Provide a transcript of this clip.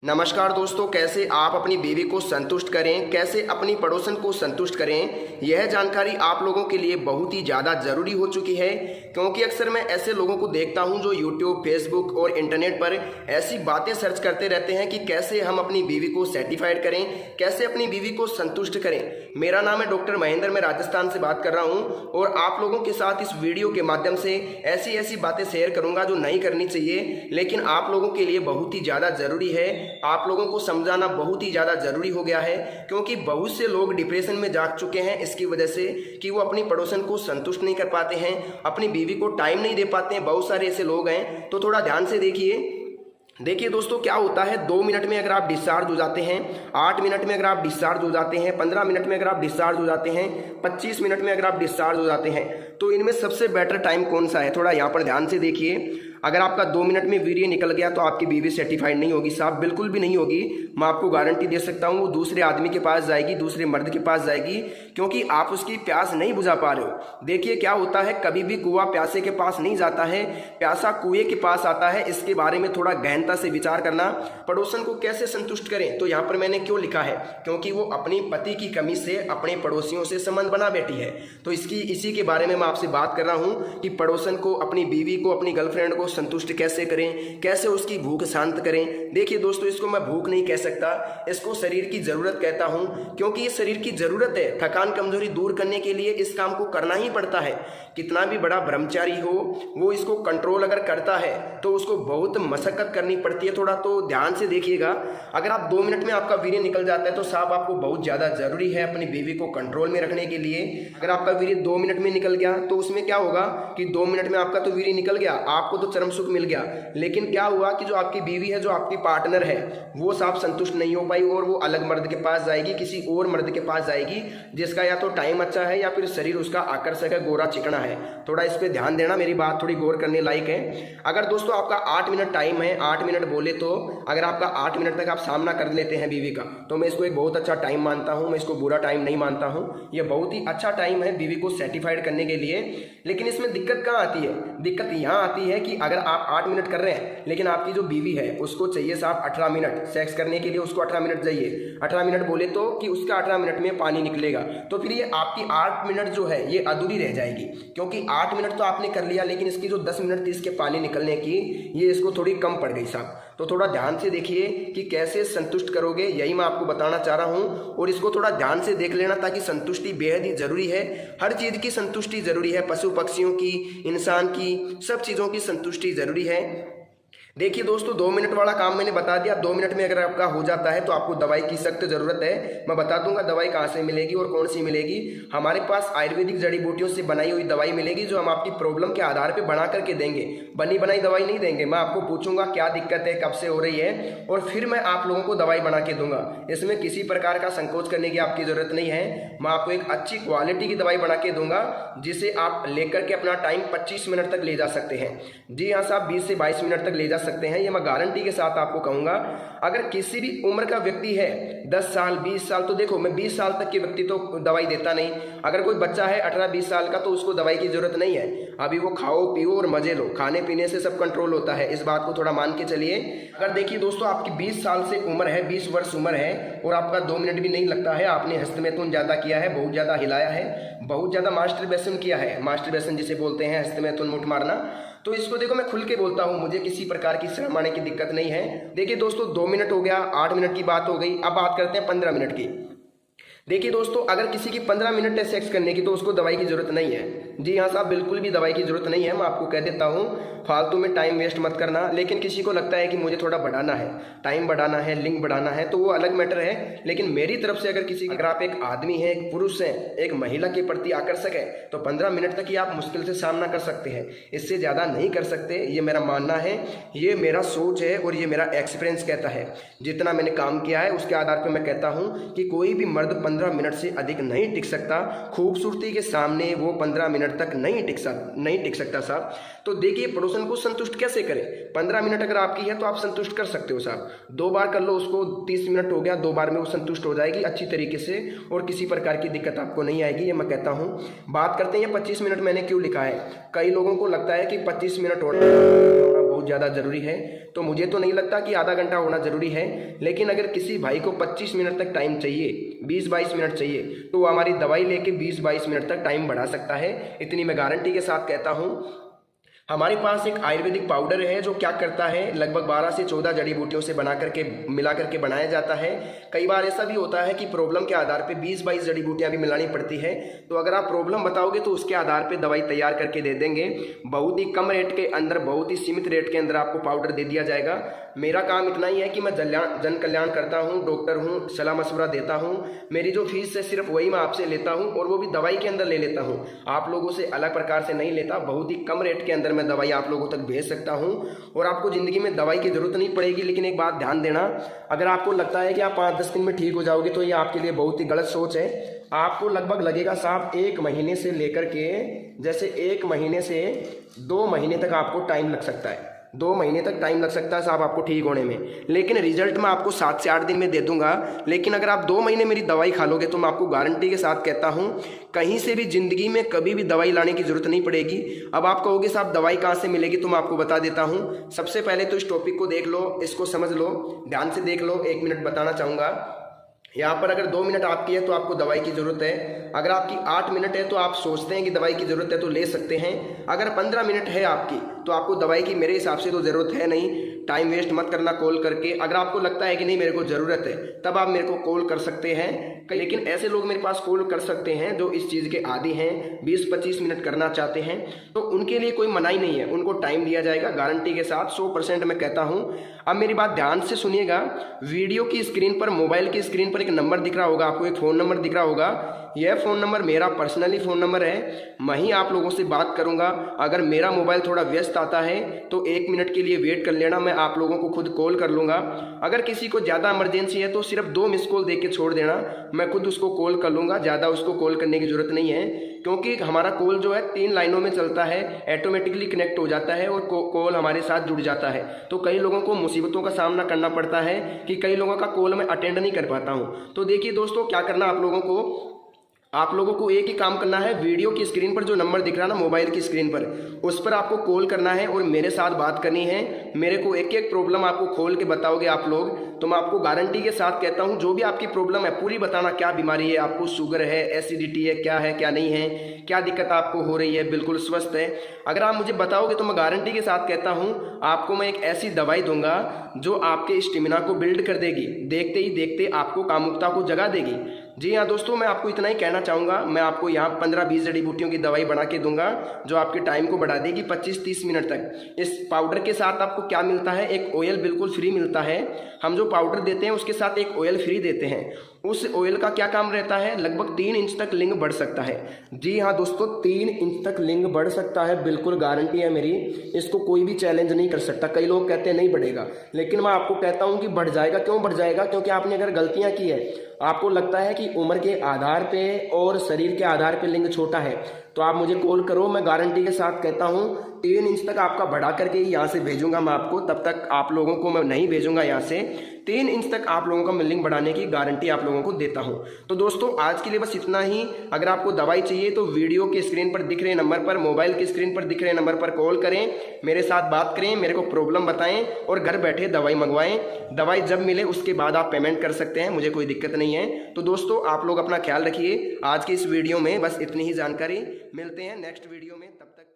नमस्कार दोस्तों, कैसे आप अपनी बीवी को संतुष्ट करें, कैसे अपनी पड़ोसन को संतुष्ट करें, यह जानकारी आप लोगों के लिए बहुत ही ज़्यादा ज़रूरी हो चुकी है। क्योंकि अक्सर मैं ऐसे लोगों को देखता हूं जो यूट्यूब, फेसबुक और इंटरनेट पर ऐसी बातें सर्च करते रहते हैं कि कैसे हम अपनी बीवी को सेटिस्फाइड करें, कैसे अपनी बीवी को संतुष्ट करें। मेरा नाम है डॉक्टर महेंद्र, मैं राजस्थान से बात कर रहा हूँ और आप लोगों के साथ इस वीडियो के माध्यम से ऐसी ऐसी बातें शेयर करूँगा जो नहीं करनी चाहिए, लेकिन आप लोगों के लिए बहुत ही ज़्यादा ज़रूरी है। आप लोगों को समझाना बहुत ही ज़्यादा ज़रूरी हो गया है, क्योंकि बहुत से लोग डिप्रेशन में जा चुके हैं इसकी वजह से कि वो अपनी पड़ोसन को संतुष्ट नहीं कर पाते हैं, अपनी बीवी को टाइम नहीं दे पाते हैं। बहुत सारे ऐसे लोग हैं, तो थोड़ा ध्यान से देखिए दोस्तों, क्या होता है 2 मिनट में अगर आप डिस्चार्ज हो जाते हैं, 8 मिनट में अगर आप डिस्चार्ज हो जाते हैं, 15 मिनट में अगर आप डिस्चार्ज हो जाते हैं, 25 मिनट में अगर आप डिस्चार्ज हो जाते हैं, तो इनमें सबसे बेटर टाइम कौन सा है? थोड़ा यहाँ पर ध्यान से देखिए। अगर आपका 2 मिनट में वीर्य निकल गया तो आपकी बीवी सेटिस्फाइड नहीं होगी साहब, बिल्कुल भी नहीं होगी। मैं आपको गारंटी दे सकता हूँ, वो दूसरे आदमी के पास जाएगी, दूसरे मर्द के पास जाएगी, क्योंकि आप उसकी प्यास नहीं बुझा पा रहे हो। देखिए क्या होता है, कभी भी कुआं प्यासे के पास नहीं जाता है, प्यासा कुएं के पास आता है। इसके बारे में थोड़ा गहनता से विचार करना। पड़ोसन को कैसे संतुष्ट करें, तो यहाँ पर मैंने क्यों लिखा है, क्योंकि वो अपनी पति की कमी से अपने पड़ोसियों से संबंध बना बैठी है। तो इसी के बारे में मैं आपसे बात कर रहा हूँ कि पड़ोसन को, अपनी बीवी को, अपनी गर्लफ्रेंड को संतुष्ट कैसे करें, कैसे उसकी भूख शांत करें। देखिए दोस्तों, इसको मैं भूख नहीं कह सकता, इसको शरीर की जरूरत कहता हूं, क्योंकि ये शरीर की जरूरत है। थकान कमजोरी दूर करने के लिए इस काम को करना ही पड़ता है। कितना भी बड़ा ब्रह्मचारी हो, वो इसको कंट्रोल अगर करता है तो उसको बहुत मशक्कत करनी पड़ती है। थोड़ा तो ध्यान से देखिएगा। अगर आप 2 मिनट में आपका वीर्य निकल जाता है तो साहब आपको बहुत ज्यादा जरूरी है अपनी बीवी को कंट्रोल में रखने के लिए। अगर आपका वीर्य 2 मिनट में निकल गया तो उसमें क्या होगा कि 2 मिनट में आपका तो वीर्य निकल गया, आपको तो चरम सुख मिल गया, लेकिन क्या हुआ कि जो आपकी बीवी है, जो आपकी पार्टनर है, वो साहब संतुष्ट नहीं हो पाई और वो अलग मर्द के पास जाएगी, किसी और मर्द के पास जाएगी, जिसका या तो टाइम अच्छा है या फिर शरीर उसका आकर्षक है, गोरा चिकना है। थोड़ा इस पे ध्यान देना, मेरी बात थोड़ी गौर करने लायक है। अगर दोस्तों आपका 8 मिनट टाइम है, 8 मिनट बोले तो अगर आपका 8 मिनट तक आप सामना कर लेते हैं बीवी का, तो मैं इसको एक बहुत अच्छा टाइम मानता हूं, मैं इसको बुरा टाइम नहीं मानता हूं। यह बहुत ही अच्छा टाइम है बीवी को सेटिस्फाइड करने के लिए। लेकिन इसमें दिक्कत कहाँ आती है? दिक्कत यहाँ आती है कि अगर आप 8 मिनट कर रहे हैं, लेकिन आपकी जो बीवी है उसको चाहिए साहब 18 मिनट सेक्स करने के लिए, उसको 18 मिनट चाहिए। 18 मिनट बोले तो कि उसका 18 मिनट में पानी निकलेगा, तो फिर ये आपकी 8 मिनट जो है ये अधूरी रह जाएगी, क्योंकि 8 मिनट तो आपने कर लिया, लेकिन इसकी जो 10 मिनट थी इसके पानी निकलने की, ये इसको थोड़ी कम पड़ गई साहब। तो थोड़ा ध्यान से देखिए कि कैसे संतुष्ट करोगे, यही मैं आपको बताना चाह रहा हूँ। और इसको थोड़ा ध्यान से देख लेना, ताकि संतुष्टि बेहद ही जरूरी है। हर चीज़ की संतुष्टि जरूरी है, पशु पक्षियों की, इंसान की, सब चीज़ों की संतुष्टि जरूरी है। देखिए दोस्तों, 2 मिनट वाला काम मैंने बता दिया। 2 मिनट में अगर आपका हो जाता है तो आपको दवाई की सख्त जरूरत है। मैं बता दूंगा दवाई कहाँ से मिलेगी और कौन सी मिलेगी। हमारे पास आयुर्वेदिक जड़ी बूटियों से बनाई हुई दवाई मिलेगी, जो हम आपकी प्रॉब्लम के आधार पर बना करके देंगे। बनी बनाई दवाई नहीं देंगे। मैं आपको पूछूंगा क्या दिक्कत है, कब से हो रही है, और फिर मैं आप लोगों को दवाई बना के दूंगा। इसमें किसी प्रकार का संकोच करने की आपकी जरूरत नहीं है। मैं आपको एक अच्छी क्वालिटी की दवाई बना के दूंगा, जिसे आप लेकर के अपना टाइम 25 मिनट तक ले जा सकते हैं। जी हाँ साहब, 20 से 22 मिनट तक ले जा सकते हैं, ये मैं गारंटी के साथ आपको कहूंगा। अगर किसी भी उम्र का व्यक्ति है, 10 साल 20 साल, तो देखो मैं 20 साल तक के व्यक्ति तो दवाई देता नहीं। अगर कोई बच्चा है 18-20 साल का, तो उसको दवाई की जरूरत नहीं है। अभी वो खाओ पियो और मजे लो, खाने पीने से सब कंट्रोल होता है, इस बात को थोड़ा मान के चलिए। अगर देखिए दोस्तों, आपकी 20 साल से उम्र है, 20 वर्ष उम्र है, और आपका 2 मिनट भी नहीं लगता है, आपने हस्तमैथुन ज्यादा किया है, बहुत ज्यादा हिलाया है, बहुत ज्यादा मास्टरबेशन किया है, मास्टरबेशन जिसे बोलते हैं, हस्तमैथुन मुठ मारना, तो इसको देखो मैं खुल के बोलता हूँ, मुझे किसी प्रकार की शर्म आने की दिक्कत नहीं है। देखिए दोस्तों, 2 मिनट हो गया, 8 मिनट की बात हो गई, अब बात करते हैं 15 मिनट की। देखिए दोस्तों, अगर किसी की 15 मिनट है सेक्स करने की, तो उसको दवाई की जरूरत नहीं है। जी हाँ साहब, बिल्कुल भी दवाई की जरूरत नहीं है। मैं आपको कह देता हूँ, फालतू में टाइम वेस्ट मत करना। लेकिन किसी को लगता है कि मुझे थोड़ा बढ़ाना है, टाइम बढ़ाना है, लिंक बढ़ाना है, तो वो अलग मैटर है। लेकिन मेरी तरफ से अगर आप एक आदमी है, एक पुरुष है, एक महिला के प्रति आकर्षक है, तो 15 मिनट तक ही आप मुश्किल से सामना कर सकते हैं, इससे ज़्यादा नहीं कर सकते। ये मेरा मानना है, ये मेरा सोच है और ये मेरा एक्सपीरियंस कहता है। जितना मैंने काम किया है उसके आधार पर मैं कहता हूँ कि कोई भी मर्द 15 मिनट से अधिक नहीं टिक सकता। खूबसूरती के सामने वो 15 मिनट तक नहीं टिक सकता साहब। तो देखिए, पड़ोसन को संतुष्ट कैसे करें। 15 मिनट अगर आपकी है तो आप संतुष्ट कर सकते हो साहब। 2 बार कर लो उसको, 30 मिनट हो गया, 2 बार में वो संतुष्ट हो जाएगी अच्छी तरीके से, और किसी प्रकार की दिक्कत आपको नहीं आएगी, ये मैं कहता हूँ। बात करते हैं 25 मिनट मैंने क्यों लिखा है। कई लोगों को लगता है कि 25 मिनट होना बहुत बहुत ज़्यादा ज़रूरी है। तो मुझे तो नहीं लगता कि आधा घंटा होना ज़रूरी है, लेकिन अगर किसी भाई को 25 मिनट तक टाइम चाहिए, 20-22 मिनट चाहिए, तो वो हमारी दवाई लेके 20-22 मिनट तक टाइम बढ़ा सकता है। इतनी मैं गारंटी के साथ कहता हूँ। हमारे पास एक आयुर्वेदिक पाउडर है जो क्या करता है, लगभग 12 से 14 जड़ी बूटियों से बना करके मिला करके बनाया जाता है। कई बार ऐसा भी होता है कि प्रॉब्लम के आधार पे 20-22 जड़ी बूटियां भी मिलानी पड़ती है। तो अगर आप प्रॉब्लम बताओगे तो उसके आधार पे दवाई तैयार करके दे देंगे। बहुत ही कम रेट के अंदर, बहुत ही सीमित रेट के अंदर आपको पाउडर दे दिया जाएगा। मेरा काम इतना ही है कि मैं जन कल्याण करता हूँ, डॉक्टर हूँ, सलाह मशवरा देता हूँ। मेरी जो फीस है सिर्फ वही मैं आपसे लेता हूँ, और वो भी दवाई के अंदर ले लेता हूँ, आप लोगों से अलग प्रकार से नहीं लेता। बहुत ही कम रेट के अंदर मैं दवाई आप लोगों तक भेज सकता हूं, और आपको ज़िंदगी में दवाई की ज़रूरत नहीं पड़ेगी। लेकिन एक बात ध्यान देना, अगर आपको लगता है कि आप 5-10 दिन में ठीक हो जाओगे तो ये आपके लिए बहुत ही गलत सोच है। आपको लगभग लगेगा साहब 1 महीने से लेकर के, जैसे 1 महीने से 2 महीने तक आपको टाइम लग सकता है। 2 महीने तक टाइम लग सकता है साहब आपको ठीक होने में, लेकिन रिजल्ट मैं आपको 7 से 8 दिन में दे दूंगा। लेकिन अगर आप 2 महीने मेरी दवाई खा लोगे तो मैं आपको गारंटी के साथ कहता हूं, कहीं से भी ज़िंदगी में कभी भी दवाई लाने की ज़रूरत नहीं पड़ेगी। अब आप कहोगे साहब दवाई कहाँ से मिलेगी, तो मैं आपको बता देता हूँ। सबसे पहले तो इस टॉपिक को देख लो, इसको समझ लो, ध्यान से देख लो। 1 मिनट बताना चाहूँगा। यहाँ पर अगर 2 मिनट आपकी है तो आपको दवाई की ज़रूरत है। अगर आपकी 8 मिनट है तो आप सोचते हैं कि दवाई की ज़रूरत है तो ले सकते हैं। अगर 15 मिनट है आपकी तो आपको दवाई की मेरे हिसाब से तो ज़रूरत है नहीं। टाइम वेस्ट मत करना कॉल करके। अगर आपको लगता है कि नहीं मेरे को ज़रूरत है, तब आप मेरे को कॉल कर सकते हैं। लेकिन ऐसे लोग मेरे पास कॉल कर सकते हैं जो इस चीज़ के आदी हैं, 20-25 मिनट करना चाहते हैं, तो उनके लिए कोई मनाही नहीं है, उनको टाइम दिया जाएगा गारंटी के साथ, 100% मैं कहता हूँ। अब मेरी बात ध्यान से सुनिएगा। वीडियो की स्क्रीन पर, मोबाइल की स्क्रीन पर एक नंबर दिख रहा होगा आपको, एक फ़ोन नंबर दिख रहा होगा। यह फ़ोन नंबर मेरा पर्सनली फ़ोन नंबर है। मैं ही आप लोगों से बात करूंगा। अगर मेरा मोबाइल थोड़ा व्यस्त आता है तो 1 मिनट के लिए वेट कर लेना, मैं आप लोगों को खुद कॉल कर लूँगा। अगर किसी को ज़्यादा इमरजेंसी है तो सिर्फ 2 मिस कॉल दे के छोड़ देना, मैं खुद उसको कॉल कर लूँगा। ज़्यादा उसको कॉल करने की ज़रूरत नहीं है, क्योंकि हमारा कॉल जो है 3 लाइनों में चलता है, ऑटोमेटिकली कनेक्ट हो जाता है और कॉल हमारे साथ जुड़ जाता है। तो कई लोगों को मुसीबतों का सामना करना पड़ता है कि कई लोगों का कॉल मैं अटेंड नहीं कर पाता हूँ। तो देखिए दोस्तों, क्या करना आप लोगों को एक ही काम करना है। वीडियो की स्क्रीन पर जो नंबर दिख रहा है ना, मोबाइल की स्क्रीन पर, उस पर आपको कॉल करना है और मेरे साथ बात करनी है। मेरे को एक एक प्रॉब्लम आपको खोल के बताओगे आप लोग, तो मैं आपको गारंटी के साथ कहता हूं, जो भी आपकी प्रॉब्लम है पूरी बताना। क्या बीमारी है आपको, शुगर है, एसिडिटी है, क्या नहीं है, क्या दिक्कत आपको हो रही है, बिल्कुल स्वस्थ है। अगर आप मुझे बताओगे तो मैं गारंटी के साथ कहता हूं, आपको मैं एक ऐसी दवाई दूंगा जो आपके स्टेमिना को बिल्ड कर देगी, देखते ही देखते आपको कामुकता को जगा देगी। जी हाँ दोस्तों, मैं आपको इतना ही कहना चाहूँगा। मैं आपको यहाँ 15-20 जड़ी बूटियों की दवाई बना के दूंगा जो आपके टाइम को बढ़ा देगी 25-30 मिनट तक। इस पाउडर के साथ आपको क्या मिलता है, एक ऑयल बिल्कुल फ्री मिलता है। हम जो पाउडर देते हैं उसके साथ एक ऑयल फ्री देते हैं। उस ऑयल का क्या काम रहता है, लगभग 3 इंच तक लिंग बढ़ सकता है। जी हाँ दोस्तों, 3 इंच तक लिंग बढ़ सकता है, बिल्कुल गारंटी है मेरी। इसको कोई भी चैलेंज नहीं कर सकता। कई लोग कहते हैं नहीं बढ़ेगा, लेकिन मैं आपको कहता हूँ कि बढ़ जाएगा। क्यों बढ़ जाएगा, क्योंकि आपने अगर गलतियाँ की है, आपको लगता है कि उम्र के आधार पे और शरीर के आधार पे लिंग छोटा है, तो आप मुझे कॉल करो। मैं गारंटी के साथ कहता हूँ 3 इंच तक आपका बढ़ा करके ही यहाँ से भेजूंगा मैं आपको। तब तक आप लोगों को मैं नहीं भेजूंगा यहाँ से। 3 इंच तक आप लोगों का मैं लिंग बढ़ाने की गारंटी आप लोगों को देता हूँ। तो दोस्तों आज के लिए बस इतना ही। अगर आपको दवाई चाहिए तो वीडियो की स्क्रीन पर दिख रहे नंबर पर, मोबाइल की स्क्रीन पर दिख रहे नंबर पर कॉल करें, मेरे साथ बात करें, मेरे को प्रॉब्लम बताएं और घर बैठे दवाई मंगवाएं। दवाई जब मिले उसके बाद आप पेमेंट कर सकते हैं, मुझे कोई दिक्कत नहीं है। तो दोस्तों आप लोग अपना ख्याल रखिए। आज की इस वीडियो में बस इतनी ही जानकारी। मिलते हैं नेक्स्ट वीडियो में, तब तक